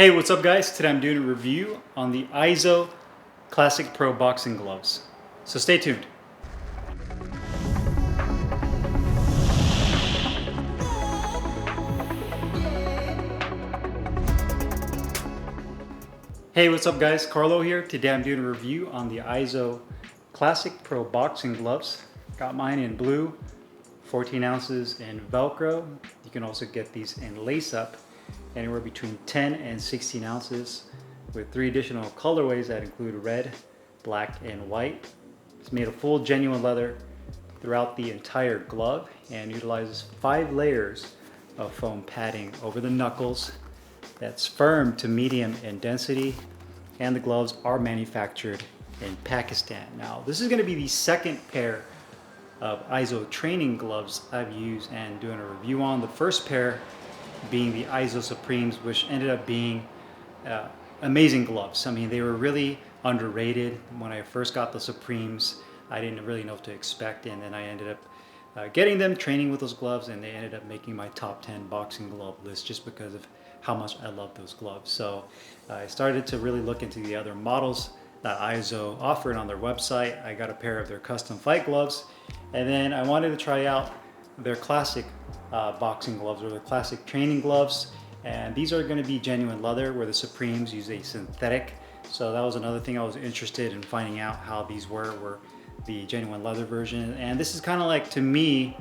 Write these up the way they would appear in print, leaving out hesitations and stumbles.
Hey, what's up guys? Today I'm doing a review on the Eizo Classic Pro Boxing Gloves. So stay tuned. Hey, what's up guys? Carlo here. Today I'm doing a review on the Eizo Classic Pro Boxing Gloves. Got mine in blue, 14 ounces in Velcro. You can also get these in lace up, anywhere between 10 and 16 ounces with 3 additional colorways that include red, black, and white. It's made of full genuine leather throughout the entire glove and utilizes 5 layers of foam padding over the knuckles that's firm to medium in density, and the gloves are manufactured in Pakistan. Now, this is going to be the second pair of Eizo training gloves I've used and doing a review on. The first pair being the Eizo Supremes, which ended up being amazing gloves. I mean, they were really underrated. When I first got the Supremes, I didn't really know what to expect, and then I ended up getting them, training with those gloves, and they ended up making my top 10 boxing glove list just because of how much I love those gloves. So I started to really look into the other models that Eizo offered on their website. I got a pair of their custom fight gloves, and then I wanted to try out their classic boxing gloves, or their classic training gloves. And these are going to be genuine leather, where the Supremes use a synthetic. So that was another thing I was interested in finding out how these were the genuine leather version. And this is kind of like, to me,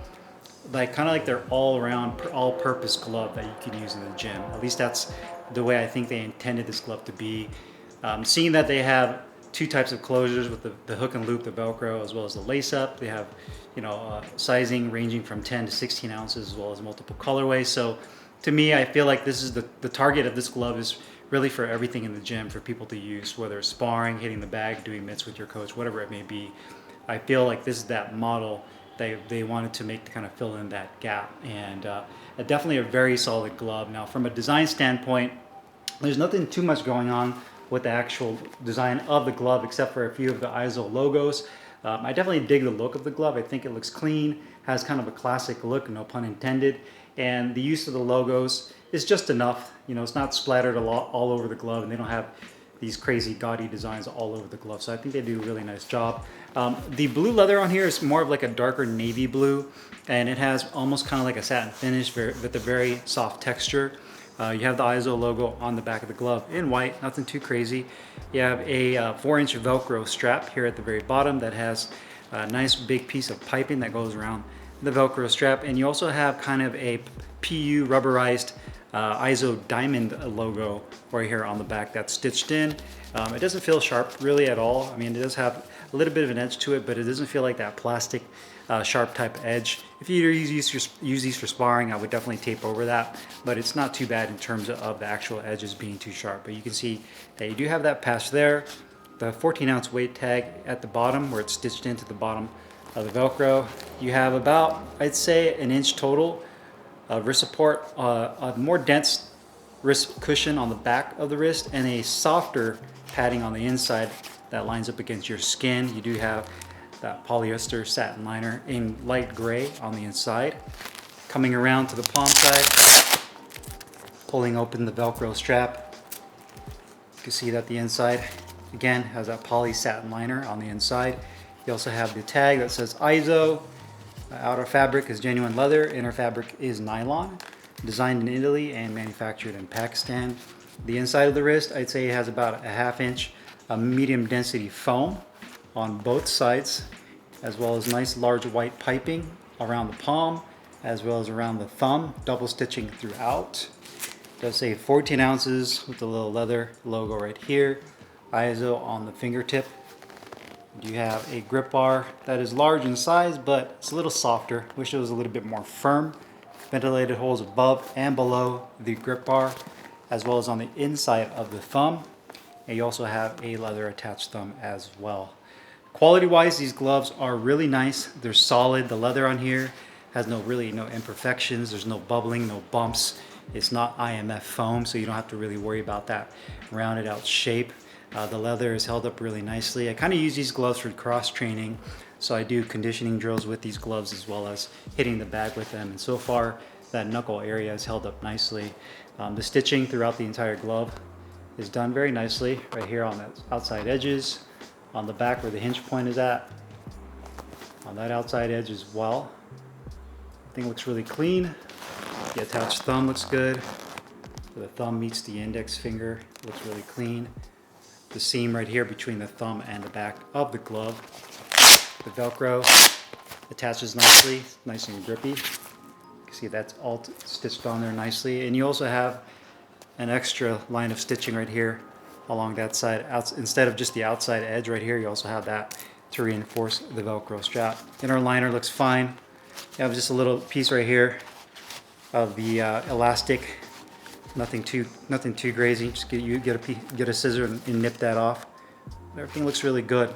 kind of like their all-around, all-purpose glove that you can use in the gym. At least that's the way I think they intended this glove to be. Seeing that they have 2 types of closures with the hook and loop, the Velcro, as well as the lace up. They have, sizing ranging from 10 to 16 ounces, as well as multiple colorways. So to me, I feel like this is the target of this glove is really for everything in the gym, for people to use, whether it's sparring, hitting the bag, doing mitts with your coach, whatever it may be. I feel like this is that model they wanted to make to kind of fill in that gap. And definitely a very solid glove. Now, from a design standpoint, there's nothing too much going on with the actual design of the glove, except for a few of the Eizo logos. I definitely dig the look of the glove. I think it looks clean, has kind of a classic look, no pun intended. And the use of the logos is just enough. It's not splattered a lot all over the glove, and they don't have these crazy gaudy designs all over the glove. So I think they do a really nice job. The blue leather on here is more of like a darker navy blue, and it has almost kind of like a satin finish with a very soft texture. You have the Eizo logo on the back of the glove in white, nothing too crazy. You have a 4-inch Velcro strap here at the very bottom that has a nice big piece of piping that goes around the Velcro strap. And you also have kind of a PU rubberized Eizo diamond logo right here on the back that's stitched in. It doesn't feel sharp really at all. I mean, it does have a little bit of an edge to it, but it doesn't feel like that plastic sharp type edge. If you use these for sparring, I would definitely tape over that, but it's not too bad in terms of the actual edges being too sharp. But you can see that you do have that patch there, the 14-ounce weight tag at the bottom where it's stitched into the bottom of the Velcro. You have about, I'd say, 1 inch total of wrist support, a more dense wrist cushion on the back of the wrist, and a softer padding on the inside that lines up against your skin. You do have that polyester satin liner in light gray on the inside. Coming around to the palm side, pulling open the Velcro strap, you can see that the inside again has that poly satin liner on the inside. You also have the tag that says Eizo. Outer fabric is genuine leather, inner fabric is nylon, designed in Italy and manufactured in Pakistan. The inside of the wrist, I'd say, has about a 1/2 inch medium density foam on both sides, as well as nice large white piping around the palm, as well as around the thumb, double stitching throughout. It does say 14 ounces with the little leather logo right here. Eizo on the fingertip. You have a grip bar that is large in size, but it's a little softer. Wish it was a little bit more firm. Ventilated holes above and below the grip bar, as well as on the inside of the thumb. And you also have a leather attached thumb as well. Quality wise, these gloves are really nice. They're solid. The leather on here has no imperfections. There's no bubbling, no bumps. It's not IMF foam, so you don't have to really worry about that rounded out shape. The leather is held up really nicely. I kind of use these gloves for cross training, so I do conditioning drills with these gloves as well as hitting the bag with them. And so far, that knuckle area is held up nicely. The stitching throughout the entire glove is done very nicely right here on the outside edges, on the back where the hinge point is at, on that outside edge as well. Everything looks really clean. The attached thumb looks good. Where the thumb meets the index finger, looks really clean. The seam right here between the thumb and the back of the glove. The Velcro attaches nicely, nice and grippy. You can see that's all stitched on there nicely. And you also have an extra line of stitching right here along that side. Instead of just the outside edge right here, you also have that to reinforce the Velcro strap. Inner liner looks fine. You have just a little piece right here of the elastic. Nothing too crazy. Just get a scissor and nip that off. Everything looks really good.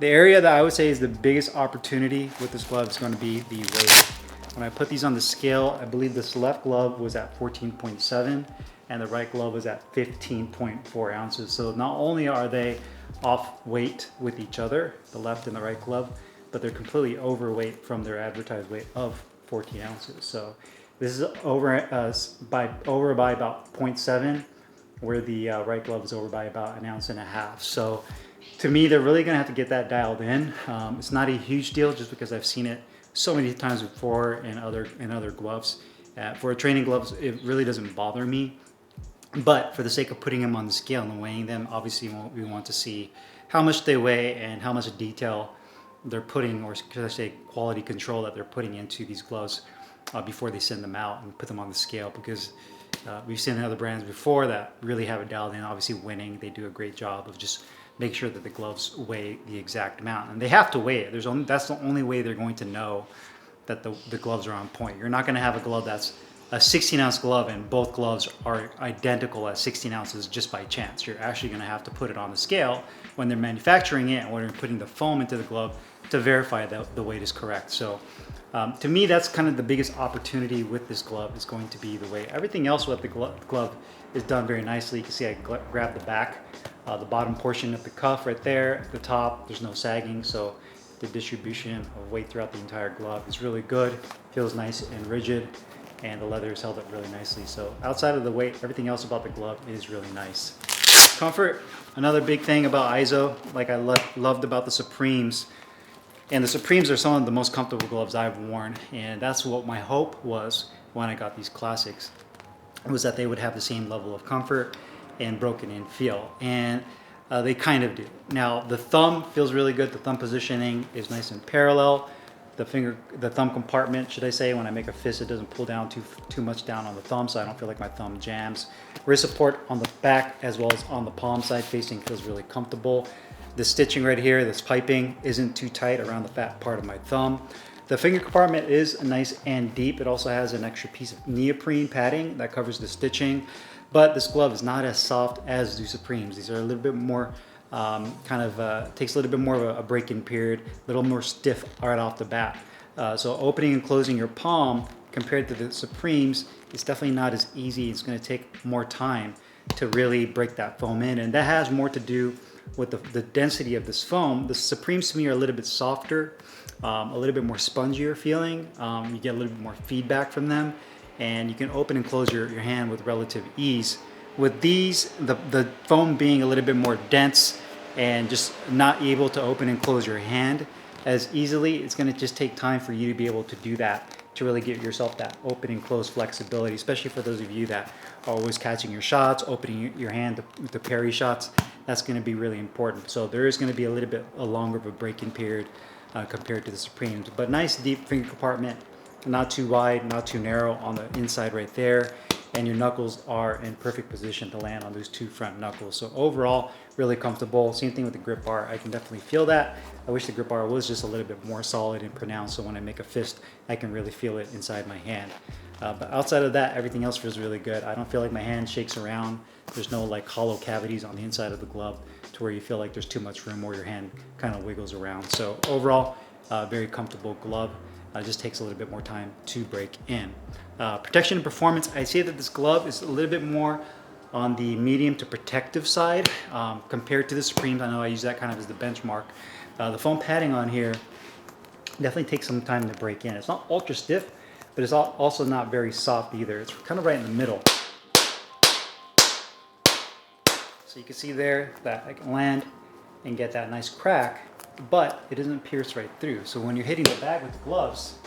The area that I would say is the biggest opportunity with this glove is going to be the weight. When I put these on the scale, I believe this left glove was at 14.7 and the right glove was at 15.4 ounces. So not only are they off weight with each other, the left and the right glove, but they're completely overweight from their advertised weight of 14 ounces. So this is over by about 0.7, where the right glove is over by about 1.5 ounces. So to me, they're really gonna have to get that dialed in. It's not a huge deal just because I've seen it so many times before in other gloves. For training gloves, it really doesn't bother me. But for the sake of putting them on the scale and weighing them, obviously we want to see how much they weigh and how much detail they're putting, or should I say quality control that they're putting into these gloves before they send them out and put them on the scale, because we've seen other brands before that really have it dialed in. Obviously Winning, they do a great job of just make sure that the gloves weigh the exact amount, and they have to weigh it. That's the only way they're going to know that the gloves are on point. You're not going to have a glove that's a 16-ounce glove and both gloves are identical at 16 ounces just by chance. You're actually going to have to put it on the scale when they're manufacturing it and when they're putting the foam into the glove to verify that the weight is correct. So to me, that's kind of the biggest opportunity with this glove, is going to be the weight. Everything else with the glove is done very nicely. You can see I grabbed the back, the bottom portion of the cuff right there, at the top, there's no sagging, so the distribution of weight throughout the entire glove is really good. Feels nice and rigid, and the leather is held up really nicely. So outside of the weight, everything else about the glove is really nice. Comfort, another big thing about Eizo, like I loved about the Supremes. And the Supremes are some of the most comfortable gloves I've worn, and that's what my hope was when I got these classics, was that they would have the same level of comfort and broken in feel, and they kind of do. Now the thumb feels really good. The thumb positioning is nice and parallel. The thumb compartment, should I say, when I make a fist, it doesn't pull down too much down on the thumb, so I don't feel like my thumb jams. Wrist support on the back as well as on the palm side facing feels really comfortable. The stitching right here, this piping, isn't too tight around the fat part of my thumb. The finger compartment is nice and deep. It also has an extra piece of neoprene padding that covers the stitching, but this glove is not as soft as the Supremes. These are a little bit more takes a little bit more of a break-in period, a little more stiff right off the bat. So opening and closing your palm compared to the Supremes, it's definitely not as easy. It's going to take more time to really break that foam in, and that has more to do with the density of this foam. The Supremes to me are a little bit softer, a little bit more spongier feeling. You get a little bit more feedback from them, and you can open and close your hand with relative ease. With these, the foam being a little bit more dense and just not able to open and close your hand as easily, it's going to just take time for you to be able to do that, to really give yourself that open and close flexibility, especially for those of you that are always catching your shots, opening your hand to parry shots. That's going to be really important. So there is going to be a little bit longer of a break-in period compared to the Supremes, but nice deep finger compartment, not too wide, not too narrow on the inside right there, and your knuckles are in perfect position to land on those two front knuckles. So overall, really comfortable. Same thing with the grip bar. I can definitely feel that. I wish the grip bar was just a little bit more solid and pronounced, so when I make a fist, I can really feel it inside my hand. But outside of that, everything else feels really good. I don't feel like my hand shakes around. There's no like hollow cavities on the inside of the glove to where you feel like there's too much room or your hand kind of wiggles around. So overall, very comfortable glove. It just takes a little bit more time to break in. Protection and performance, I say that this glove is a little bit more on the medium to protective side compared to the Supremes. I know I use that kind of as the benchmark. The foam padding on here definitely takes some time to break in. It's not ultra stiff, but it's also not very soft either. It's kind of right in the middle. So you can see there that I can land and get that nice crack, but it doesn't pierce right through. So when you're hitting the bag with the gloves,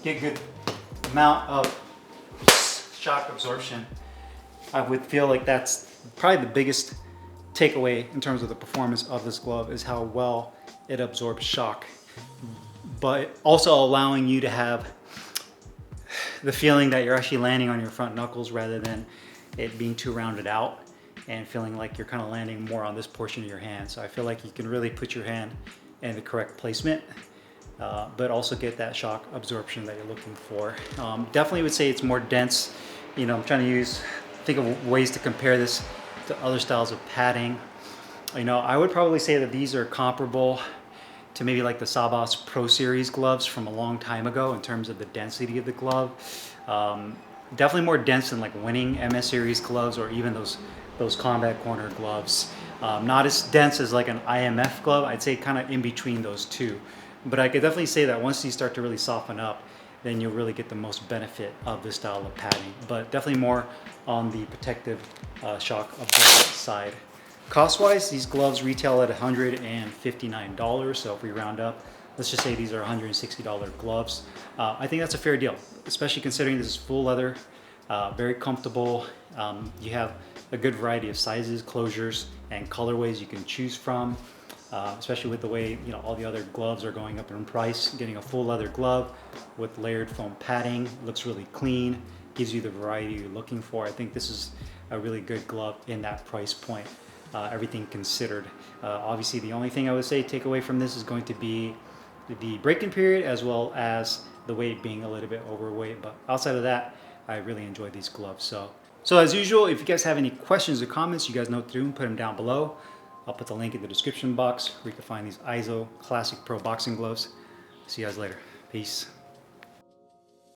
get a good amount of shock absorption. I would feel like that's probably the biggest takeaway in terms of the performance of this glove, is how well it absorbs shock, but also allowing you to have the feeling that you're actually landing on your front knuckles rather than it being too rounded out and feeling like you're kind of landing more on this portion of your hand. So I feel like you can really put your hand in the correct placement, but also get that shock absorption that you're looking for. Definitely would say it's more dense. You know, I'm trying to think of ways to compare this to other styles of padding. You know, I would probably say that these are comparable to maybe like the Sabas Pro Series gloves from a long time ago in terms of the density of the glove. Definitely more dense than like winning MS Series gloves or even those combat corner gloves. Not as dense as like an IMF glove. I'd say kind of in between those two. But I could definitely say that once these start to really soften up, then you'll really get the most benefit of this style of padding. But definitely more on the protective shock absorbent side. Cost-wise, these gloves retail at $159. So if we round up, let's just say these are $160 gloves. I think that's a fair deal, especially considering this is full leather, very comfortable. You have a good variety of sizes, closures, and colorways you can choose from. Especially with the way, you know, all the other gloves are going up in price. Getting a full leather glove with layered foam padding looks really clean, gives you the variety you're looking for. I think this is a really good glove in that price point, everything considered. Obviously, the only thing I would say take away from this is going to be the break-in period, as well as the weight being a little bit overweight. But outside of that, I really enjoyed these gloves. So as usual, if you guys have any questions or comments, you guys know what to do, put them down below. I'll put the link in the description box where you can find these Eizo Classic Pro boxing gloves. See you guys later. Peace.